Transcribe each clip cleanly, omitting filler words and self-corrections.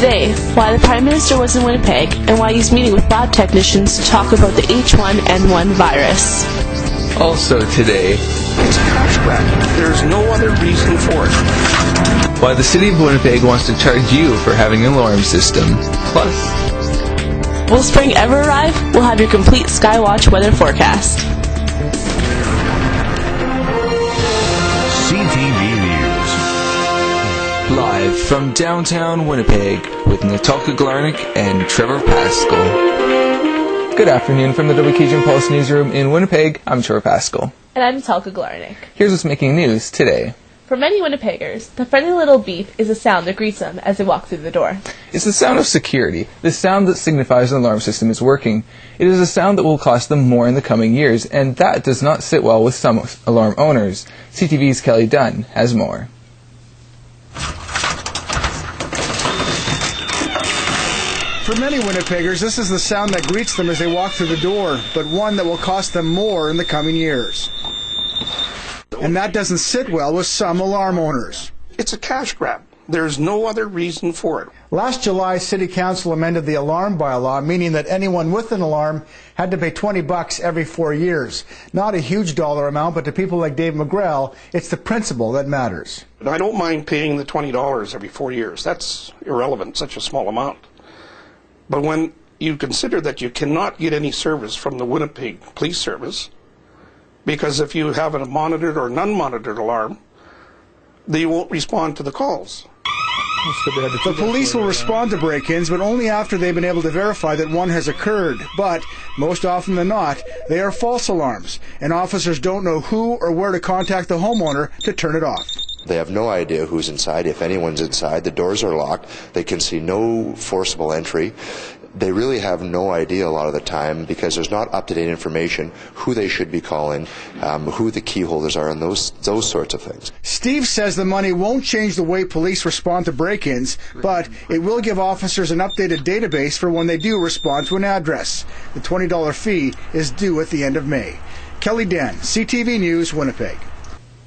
Today, why the Prime Minister was in Winnipeg and why he's meeting with lab technicians to talk about the H1N1 virus. Also today, it's a cash grab. There's no other reason for it. Why the City of Winnipeg wants to charge you for having an alarm system. Plus, will spring ever arrive? We'll have your complete Skywatch weather forecast. CTV News. Live from downtown Winnipeg with Natalka Galarnyk and Trevor Pascal. Good afternoon from the WKGM Pulse Newsroom in Winnipeg. I'm Trevor Pascal. And I'm Natalka Galarnyk. Here's what's making news today. For many Winnipeggers, the friendly little beep is a sound that greets them as they walk through the door. It's the sound of security, the sound that signifies an alarm system is working. It is a sound that will cost them more in the coming years, and that does not sit well with some alarm owners. CTV's Kelly Dunn has more. For many Winnipeggers, this is the sound that greets them as they walk through the door, but one that will cost them more in the coming years. And that doesn't sit well with some alarm owners. It's a cash grab. There's no other reason for it. Last July, City Council amended the alarm bylaw, meaning that anyone with an alarm had to pay $20 every 4 years. Not a huge dollar amount, but to people like Dave McGrail, it's the principle that matters. I don't mind paying the $20 every 4 years. That's irrelevant, such a small amount. But when you consider that you cannot get any service from the Winnipeg Police Service, because if you have a monitored or non-monitored alarm, they won't respond to the calls. The police will respond to break-ins, but only after they've been able to verify that one has occurred. But, most often than not, they are false alarms, and officers don't know who or where to contact the homeowner to turn it off. They have no idea who's inside, if anyone's inside. The doors are locked. They can see no forcible entry. They really have no idea a lot of the time because there's not up-to-date information who they should be calling, who the key holders are, and those sorts of things. Steve says the money won't change the way police respond to break-ins, but it will give officers an updated database for when they do respond to an address. The $20 fee is due at the end of May. Kelly Dunn, CTV News, Winnipeg.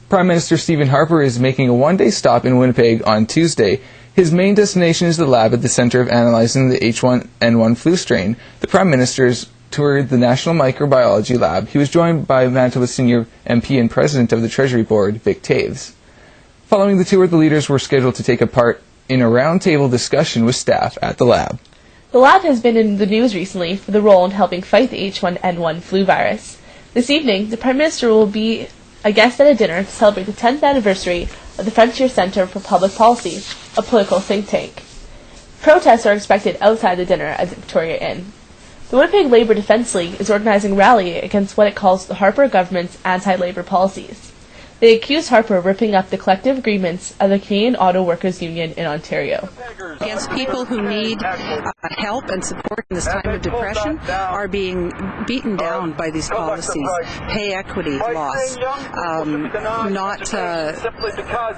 Prime Minister Stephen Harper is making a one-day stop in Winnipeg on Tuesday. His main destination is the lab at the Centre of Analyzing the H1N1 flu strain. The Prime Minister's toured the National Microbiology Lab. He was joined by Manitoba Senior MP and President of the Treasury Board, Vic Taves. Following the tour, the leaders were scheduled to take a part in a roundtable discussion with staff at the lab. The lab has been in the news recently for the role in helping fight the H1N1 flu virus. This evening, the Prime Minister will be a guest at a dinner to celebrate the 10th anniversary of the Frontier Centre for Public Policy, a political think tank. Protests are expected outside the dinner at the Victoria Inn. The Winnipeg Labour Defence League is organizing a rally against what it calls the Harper government's anti-labour policies. They accuse Harper of ripping up the collective agreements of the Canadian Auto Workers Union in Ontario. Against people who need help and support in this time of depression are being beaten down by these policies. Pay equity loss,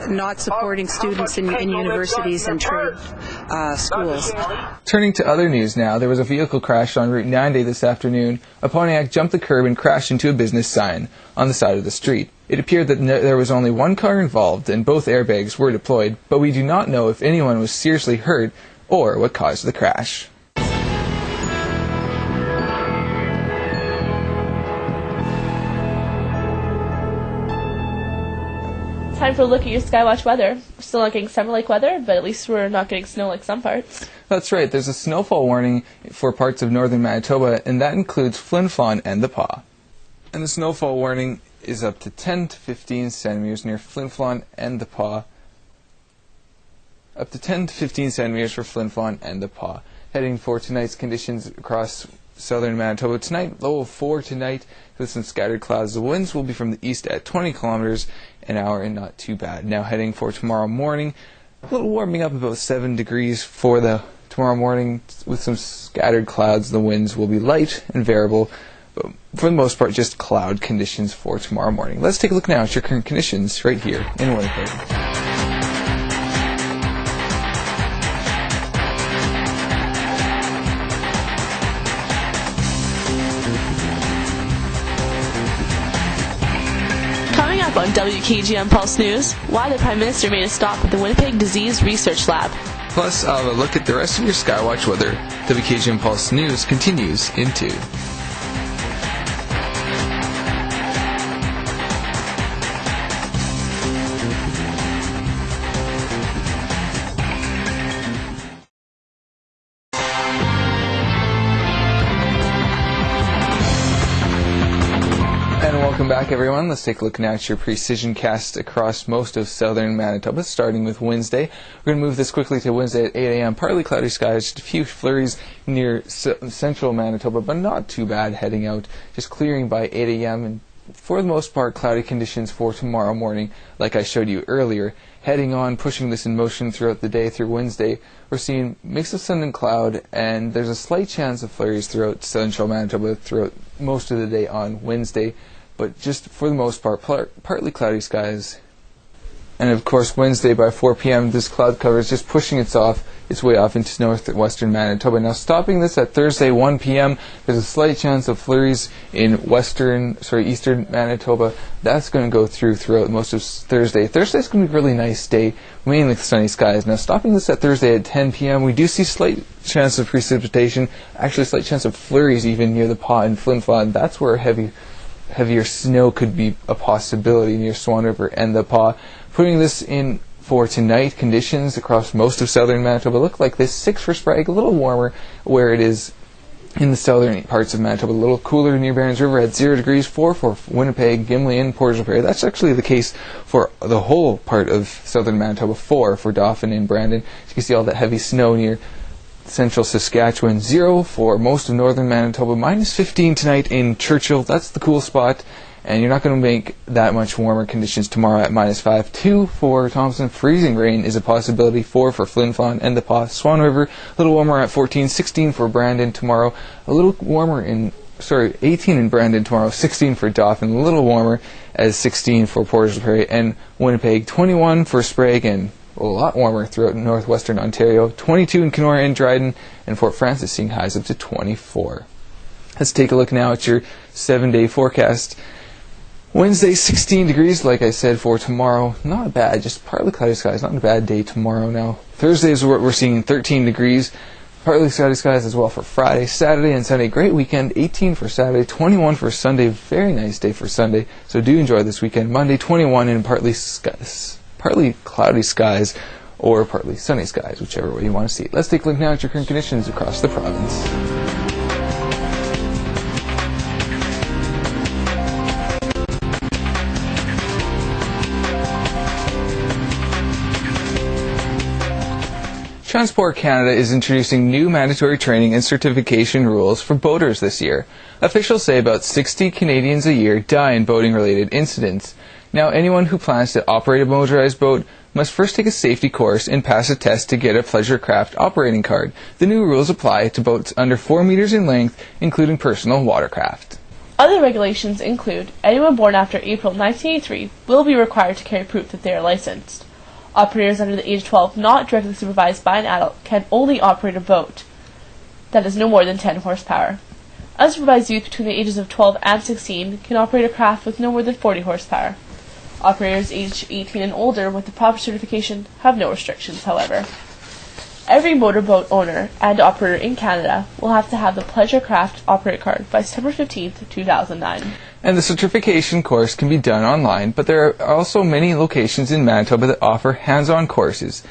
not supporting students in universities and trade schools. Turning to other news now, there was a vehicle crash on Route 90 this afternoon. A Pontiac jumped the curb and crashed into a business sign on the side of the street. It appeared that there was only one car involved and both airbags were deployed, but we do not know if anyone was seriously hurt or what caused the crash. Time for a look at your Skywatch weather. We're still not getting summer-like weather, but at least we're not getting snow like some parts. That's right, there's a snowfall warning for parts of northern Manitoba, and that includes Flin Flon and the Pas. And the snowfall warning is up to 10 to 15 centimeters near Flin Flon and the Pas. Up to 10 to 15 centimeters for Flin Flon and the Pas. Heading for tonight's conditions across southern Manitoba. Tonight, low of 4 tonight with some scattered clouds. The winds will be from the east at 20 kilometers an hour and not too bad. Now heading for tomorrow morning, a little warming up, about 7 degrees for the tomorrow morning with some scattered clouds. The winds will be light and variable, but for the most part just cloud conditions for tomorrow morning. Let's take a look now at your current conditions right here in Winnipeg. Coming up on WKGM Pulse News, why the Prime Minister made a stop at the Winnipeg Disease Research Lab. Plus, I'll have a look at the rest of your Skywatch weather. WKGM Pulse News continues in 2. And welcome back, everyone. Let's take a look now at your precision cast across most of southern Manitoba, starting with Wednesday. We're going to move this quickly to Wednesday at 8 a.m. Partly cloudy skies, just a few flurries near central Manitoba, but not too bad heading out. Just clearing by 8 a.m. and for the most part, cloudy conditions for tomorrow morning, like I showed you earlier. Heading on, pushing this in motion throughout the day through Wednesday, we're seeing mix of sun and cloud, and there's a slight chance of flurries throughout central Manitoba throughout most of the day on Wednesday. But just for the most part, partly cloudy skies. And of course, Wednesday by 4 p.m., this cloud cover is just pushing its way off into northwestern Manitoba. Now, stopping this at Thursday 1 p.m., there's a slight chance of flurries in eastern Manitoba. That's going to go throughout most of Thursday. Thursday's going to be a really nice day, mainly sunny skies. Now, stopping this at Thursday at 10 p.m., we do see slight chance of precipitation, actually a slight chance of flurries even near the Pas and Flin Flon. That's where heavier snow could be a possibility near Swan River and the Pas. Putting this in for tonight, conditions across most of southern Manitoba look like this. 6 for Sprague, a little warmer where it is in the southern parts of Manitoba, a little cooler near Barons River at 0 degrees. 4 for Winnipeg, Gimli, and Portage la Prairie. That's actually the case for the whole part of southern Manitoba. 4 for Dauphin and Brandon. You can see all that heavy snow near central Saskatchewan. 0 for most of northern Manitoba. -15 tonight in Churchill. That's the cool spot. And you're not going to make that much warmer conditions tomorrow at -5. 2 for Thompson. Freezing rain is a possibility. 4 for Flin Flon and the Pas. Swan River, a little warmer at 14. 16 for Brandon tomorrow. A little warmer 18 in Brandon tomorrow. 16 for Dauphin. A little warmer as 16 for Portage la Prairie and Winnipeg. 21 for Sprague and a lot warmer throughout northwestern Ontario. 22 in Kenora and Dryden, and Fort Frances seeing highs up to 24. Let's take a look now at your 7-day forecast. Wednesday, 16 degrees, like I said, for tomorrow. Not bad, just partly cloudy skies. Not a bad day tomorrow now. Thursday is what we're seeing, 13 degrees. Partly cloudy skies as well for Friday, Saturday, and Sunday. Great weekend, 18 for Saturday, 21 for Sunday. Very nice day for Sunday, so do enjoy this weekend. Monday, 21 and partly cloudy skies or partly sunny skies, whichever way you want to see it. Let's take a look now at your current conditions across the province. Transport Canada is introducing new mandatory training and certification rules for boaters this year. Officials say about 60 Canadians a year die in boating-related incidents. Now, anyone who plans to operate a motorized boat must first take a safety course and pass a test to get a pleasure craft operating card. The new rules apply to boats under 4 meters in length, including personal watercraft. Other regulations include anyone born after April 1983 will be required to carry proof that they are licensed. Operators under the age of 12 not directly supervised by an adult can only operate a boat that is no more than 10 horsepower. Unsupervised youth between the ages of 12 and 16 can operate a craft with no more than 40 horsepower. Operators aged 18 and older with the proper certification have no restrictions, however. Every motorboat owner and operator in Canada will have to have the Pleasure Craft Operator Card by September 15th, 2009. And the certification course can be done online, but there are also many locations in Manitoba that offer hands-on courses.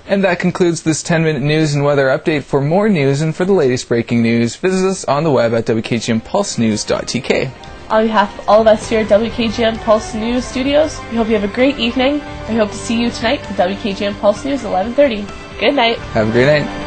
And that concludes this 10-minute news and weather update. For more news and for the latest breaking news, visit us on the web at WKGMPulseNews.tk. On behalf of all of us here at WKGM Pulse News Studios, we hope you have a great evening. I hope to see you tonight for WKGM Pulse News at 11:30. Good night. Have a great night.